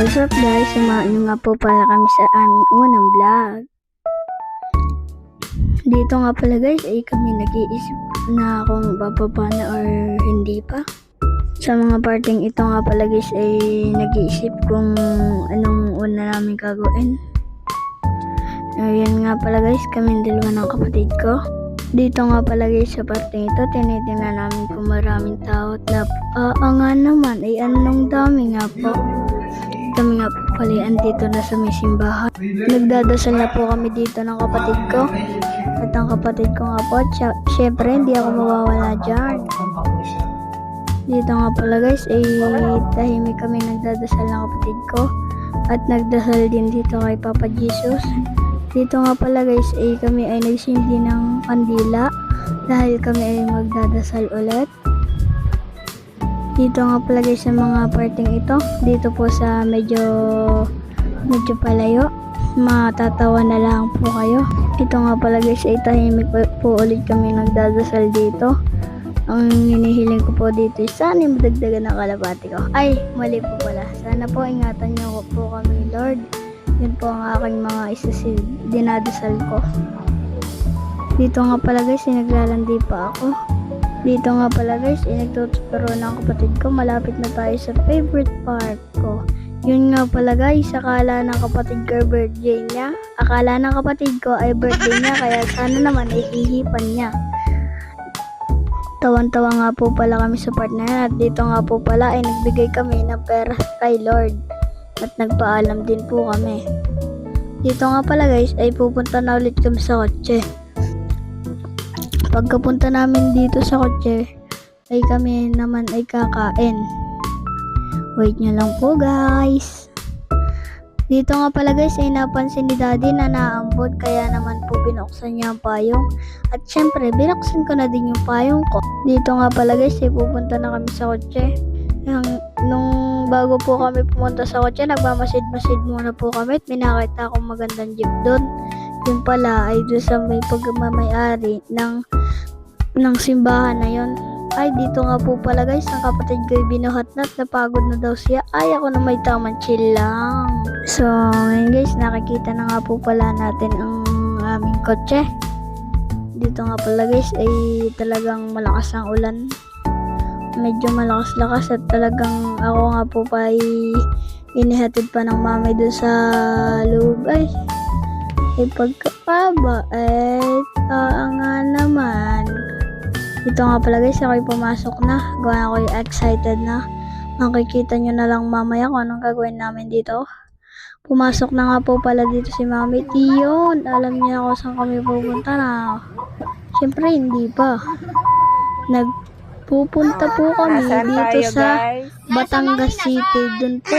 What's up guys? Samahan nyo nga po pala kami sa aming unang vlog. Dito nga pala guys ay kami nag-iisip na kung bababa na or hindi pa. Sa mga parting ito nga pala guys ay nag-iisip kung anong una namin gagawin. Ayan nga pala guys, kami dalawa ng kapatid ko. Dito nga pala guys sa parting ito, tinitingnan namin kung maraming tao at nga naman ay anong dami nga po. Kami nga po pala andito na sa may simbahan. Nagdadasal na po kami dito ng kapatid ko. At ang kapatid ko nga po, syempre hindi ako mawawala dyan. Dito nga pala guys ay tahimik kami nagdadasal ng kapatid ko. At nagdasal din dito kay Papa Jesus. Dito nga pala guys ay kami ay nagsindi ng kandila dahil kami ay magdadasal ulit. Dito nga pala guys sa mga parting ito, dito po sa medyo palayo, matatawa na lang po kayo. Ito nga pala guys ay tahimik po ulit kami nagdadasal dito. Ang hinihiling ko po dito ay sana madagdagan ng kalapati ko. Ay, mali po pala. Sana po ingatan niyo po kami Lord. Yun po ang aking mga dinadasal ko. Dito nga pala guys ay naglalandi pa ako. Dito nga pala guys, nagtuturo ng kapatid ko. Malapit na tayo sa favorite part ko. Yun nga pala guys, akala ng kapatid ko birthday niya. Akala ng kapatid ko ay birthday niya, kaya sana naman ay hihipan niya. Tawan-tawa nga po pala kami sa part na yan. At dito nga po pala ay nagbigay kami ng pera kay Lord. At nagpaalam din po kami. Dito nga pala guys, ay pupunta na ulit kami sa kotse. Pagkapunta namin dito sa kotse, ay kami naman ay kakain. Wait nyo lang po guys. Dito nga pala guys, ay napansin ni Daddy na naambod, kaya naman po binuksan niya ang payong. At syempre, binuksan ko na din yung payong ko. Dito nga pala guys, ay pupunta na kami sa kotse. Nung bago po kami pumunta sa kotse, nagmamasid-masid muna po kami at minakita akong magandang jeep doon. Yun pala ay doon sa may pagmamayari ng simbahan na yun. Ay, dito nga po pala guys, ang kapatid ko ay binuhat na at napagod na daw siya. Ay, ako na may tamang chill lang. So, ngayon guys, nakikita na nga po pala natin ang aming kotse. Dito nga pala guys, ay talagang malakas ang ulan. Medyo malakas-lakas at talagang ako nga po pa ay inihatid pa ng mami doon sa loob. Ay pagkapaba nga naman. Ito nga pala guys, ako'y pumasok na. Gawa ako'y excited na. Makikita nyo na lang mamaya kung anong gagawin namin dito. Pumasok na nga po pala dito si mami. Yun, alam niya ako saan kami pupunta na. Siyempre hindi pa. Pupunta po kami dito sa Batangas City. Doon po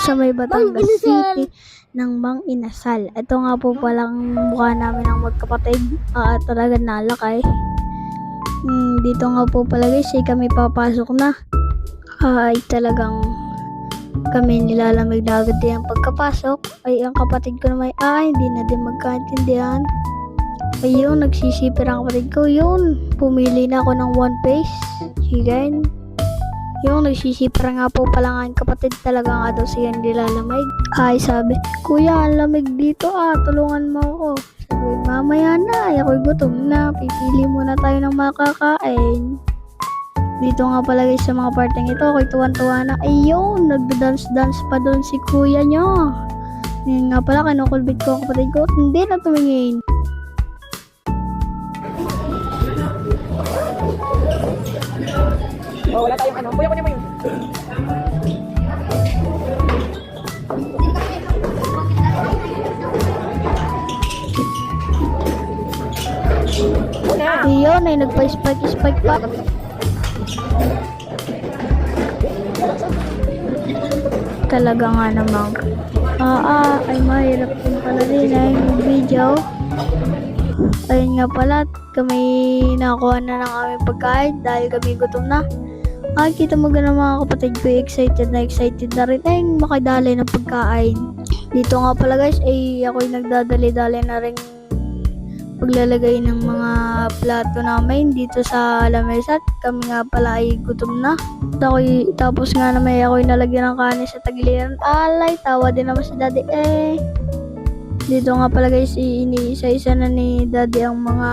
sa may Batangas City ng Mang Inasal. Ito nga po palang mukha namin ng magkapatid. Talaga nalakay. Dito nga po pala guys, kami papasok na. Ay talagang kami nilalamig na agad din ang pagkapasok. Ay ang kapatid ko naman hindi na din magkaintindihan. Ayun, nagsisipir ang kapatid ko. Yun, pumili na ako ng one piece chicken. Yung nagsisipir nga po pala nga ang kapatid, talaga nga daw siya nilalamig. Ay sabi, kuya ang lamig dito tulungan mo ako. Sabi, mamaya na, ako'y gutom na, pipili muna tayo ng makakain. Dito nga pala guys sa mga parting ito, ako'y tuwan-tuwa na. Ayun, nagda-dance pa doon si kuya niya. Ngayon nga pala, kinukulbit ko ang kapatid ko, hindi na tumingin. Oh, wala tayong ano. Kuya mo yun. Iyon ay nagpa-spike pa. Talaga nga namang ay mahirap din pala din ay video. Ayun nga pala, kami nakuha na ng aming pagkain dahil kami gutom na. Kita mo ganun mga kapatid ko, excited na rin ay makadali ng pagkain. Dito nga pala guys, ako'y nagdadali-dali na rin paglalagay ng mga plato namin dito sa lamesa at kami nga pala ay gutom na. Tapos nga naman ako'y nalagyan ng kanin sa tagiliran. Alay, tawa din naman si daddy Dito nga pala guys, iniisa-isa na ni daddy ang mga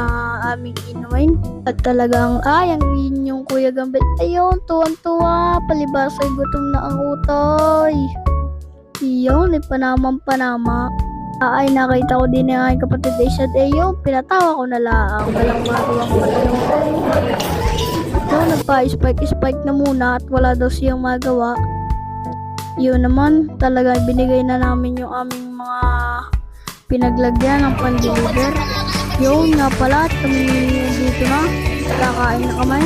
aming inumin. At talagang ang inyong kuya Gambit. Ayun, tuwan-tuwa, palibasay gutom na ang utoy. Iyon, panama. Ay, nakita ko din ang aking kapatid Aisha. Ayun, pinatawa ko na lang. Walang magawa ko nagpa-spike na muna at wala daw siyang magawa. Yun naman, talaga binigay na namin yung aming mga pinaglagyan ng pan-deliver. Yun nga pala, at kami dito na. Kakain na kami.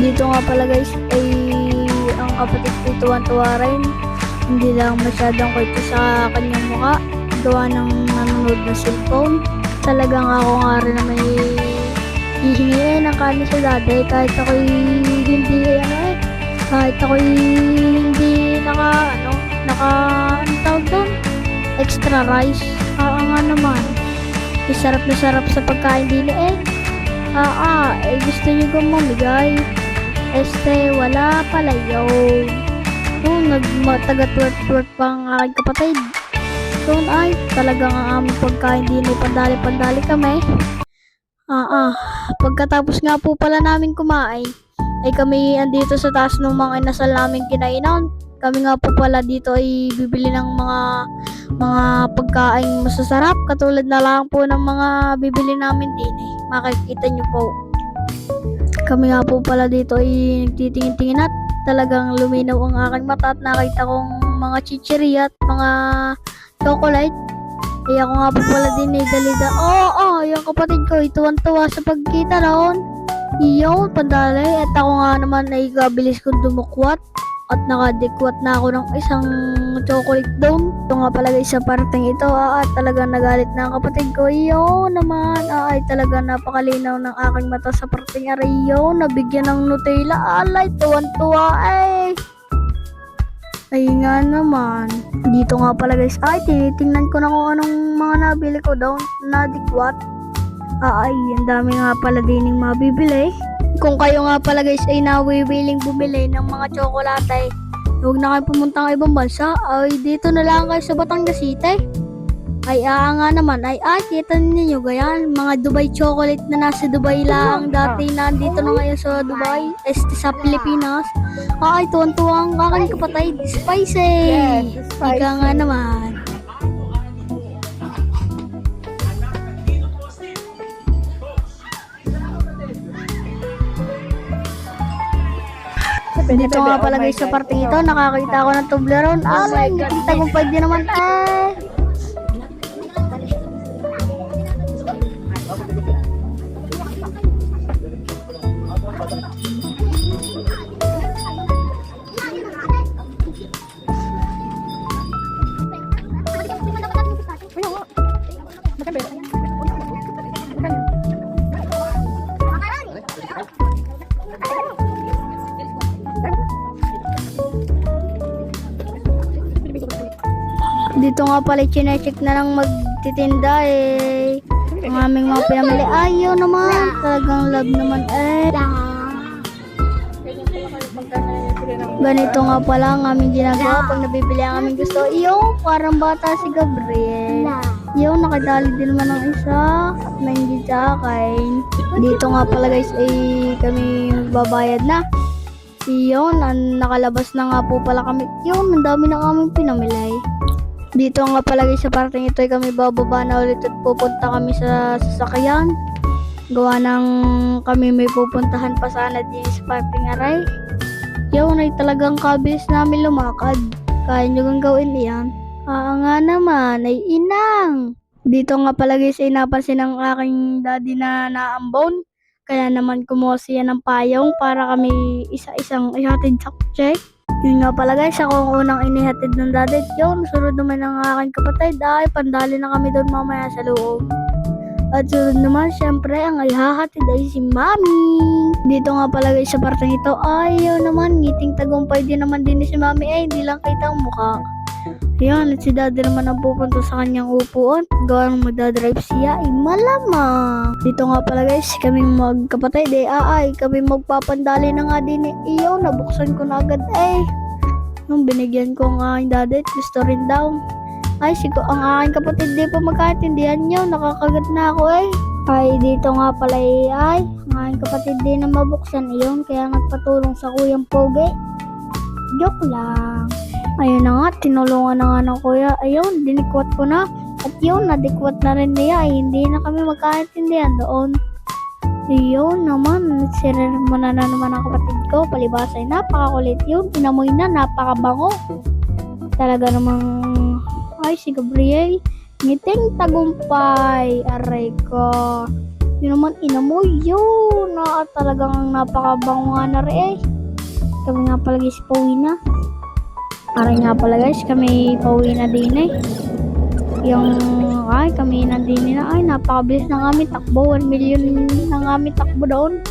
Dito nga pala guys, ay ang kapatid ko tuwan-tuwa rin. Hindi lang masyadong kwento sa kanyang mukha. Gawa ng nanonood na cellphone. Talagang ako nga rin na may hihingi ng kanin sa daday kahit ako'y hindi ano tawag doon? Extra rice. Nga naman. Sarap na sarap sa pagkain din gusto nyo kong mamigay. Wala pala yun. Nagtaga-twerk pa ang aking kapatid. Ay, talagang ang aming pagkain din pandali-pandali kami. Pagkatapos nga po pala namin kumain, ay kami andito sa taas ng mga inasal namin kinainan. Kami nga po pala dito ay bibili ng mga pagkain masasarap. Katulad na lang po ng mga bibili namin din makikita nyo po. Kami nga po pala dito ay nagtitingin-tingin at talagang luminaw ang aking mata at nakita kong mga chichiri at mga chocolate. Ay ako nga po pala din dalida. Yung kapatid ko tuwan-tuwa sa pagkita noon. Iyon, pandalay. At ako nga naman ay kabilis kong dumukwat at nakadikwat na ako ng isang chocolate doon. Ito nga pala guys sa parting ito at talagang nagalit na ang kapatid ko. Iyon naman ay talagang napakalinaw ng aking mata sa parting arayo. Nabigyan ng Nutella. Alay, tuwan-tuwa Ay nga naman. Dito nga pala guys, tinitingnan ko na kung anong mga nabili ko doon. Nadikwat. Ang dami nga pala din yung mabibili. Kung kayo nga pala guys ay nawiwiling bumili ng mga tsokolate, huwag na kayo pumunta ng ibang bansa. Dito na lang kayo sa Batangas City. Nga naman, kita ninyo ganyan, mga Dubai chocolate na nasa Dubai lang. Dati nandito na ngayon sa Dubai, sa Pilipinas. Tuwan-tuwa ang aking kapatid, spicy. Yes, spicy. Ika nga naman. Dito nga pala guys sa parting ito, nakakita ako ng Toblerone. Nakita kong pwede naman Dito nga pala chinecheck na lang magtitinda ang aming mga pinamili. Ayaw naman, talagang love naman Ganito nga pala ang aming ginagawa pag nabibili ang aming gusto. Parang bata si Gabriel. Nakadali din naman ng isa na hindi sa akin. Dito nga pala guys kami babayad na. Nakalabas na nga po pala kami. Ang dami na aming pinamili. Dito nga pala guys sa parting ito kami bababa na ulit at pupunta kami sa sasakyan. Gawa ng kami may pupuntahan pa sana din sa parting aray. Ay talagang kabilis namin lumakad. Kaya nyo kang gawin yan. Nga naman ay inang. Dito nga pala guys napansin ng aking daddy na naambon. Kaya naman kumuha siya ng payong para kami isa-isang ihatid sa check. Yun nga pala guys, ako ang unang inihatid ng daddy. Sunod naman ng aking kapatid. Pandali na kami doon mamaya sa loob. At sunod naman, syempre, ang ihahatid ay si Mami. Dito nga pala guys sa parteng ito, ayaw naman, ngiting tagumpay din naman din si Mami. Hindi lang kita ang mukha. Yan, at si daddy naman ang pupunta sa kanyang upuan. Gawa nang magdadrive siya, ay malamang. Dito nga pala guys, kaming magkapatid kami magpapandali na nga din iyo. Nabuksan ko na agad nung binigyan ko nga ang daddy, gusto rin daw. Ay, ang aking kapatid di pa magkaintindihan nyo, nakakagat na ako Ay, dito nga pala ang aking kapatid di na mabuksan iyon, kaya nagpatulong sa kuyang pogi. Joke lang. Ayun na nga, tinulungan na nga ng kuya. Ayun, dinikwat ko na. At yun, nadikwat na rin niya. Hindi na kami magkaintindihan doon. Ayun naman, sinirmo na naman ang kapatid ko. Palibasa ay napakakulit yun. Inamoy na, napakabango. Talaga namang, si Gabriel. Ngiting tagumpay. Aray ko. Yun naman, inamoy yun. Talagang napakabango nga na rin Kami nga palagi si Pauwi Aray nga pala guys, kami pauwi na din kami nandini na napakabilis ng aming takbo. 1 million ng aming takbo doon.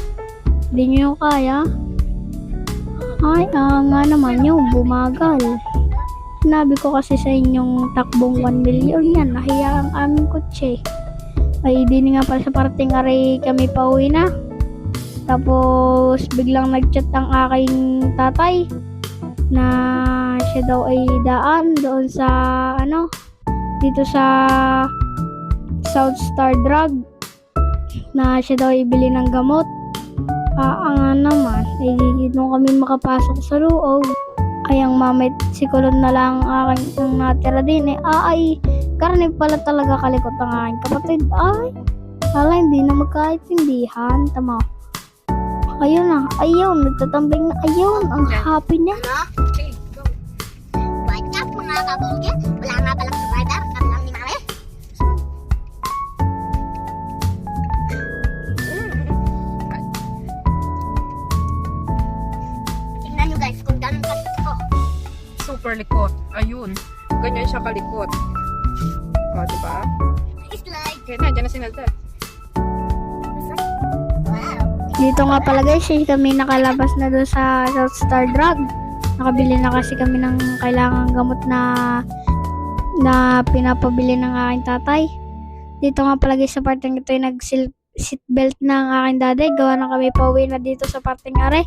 Hindi nyo yung kaya. Nga naman yung bumagal. Sinabi ko kasi sa inyong takbong 1 million yan. Nahiya ang aming kotse. Ay, din nga pala sa parting aray kami pauwi na. Tapos, biglang nag-chat ang aking tatay na siya daw ay daan doon sa dito sa South Star Drug na siya daw ay bili ng gamot. Nga naman ay doon kami makapasok sa loob. Ay ang mamay si Kulon na lang ang natira din karne pala talaga kalikot ang aking kapatid. Hindi na magkaintindihan. Tama. Ayun nagtatambling na. Ayun, ang happy niya. Okay, go. What's up mga kabungge? Wala nga palang subscriber, kami lang ni Mare. Tingnan nyo guys kung gano'n kalikot ko. Super likot. Ayun. Ganyan siya kalikot. O, diba? Slide. Kaya na, dyan na sinalda. Dito nga pala guys, kami nakalabas na doon sa South Star Drug. Nakabili na kasi kami ng kailangang gamot na pinapabili ng aking tatay. Dito nga pala guys, sa parteng ito ay nag-seatbelt na ang aking daday. Gawa na kami pauwi na dito sa parteng are.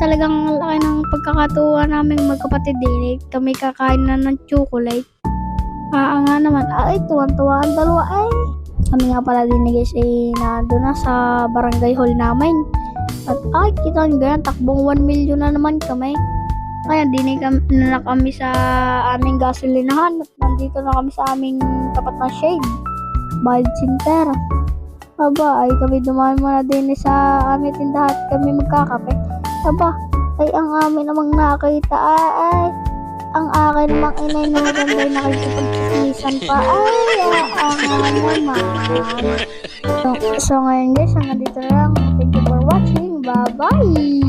Talagang laki ng pagkakatuwa namin magkapatid din. Kami kakain na ng chocolate. Nga naman, tuwan-tuwa ang dalawa Kami nga pala din guys nandun na sa barangay hall namin. At kita nyo ganyan, takbong 1 million na naman kami. Kaya din na kami sa aming gasolinahan. At nandito na kami sa aming tapat na shade. Bayad center. Kami dumaan muna din sa aming tindahan at kami magkakape. Ang amin namang nakita ang akin namang inay na maganda yung nakikipagkisisan pa. Naman. So ngayon guys, hanggang dito na lang. Thank you for watching. Bye-bye!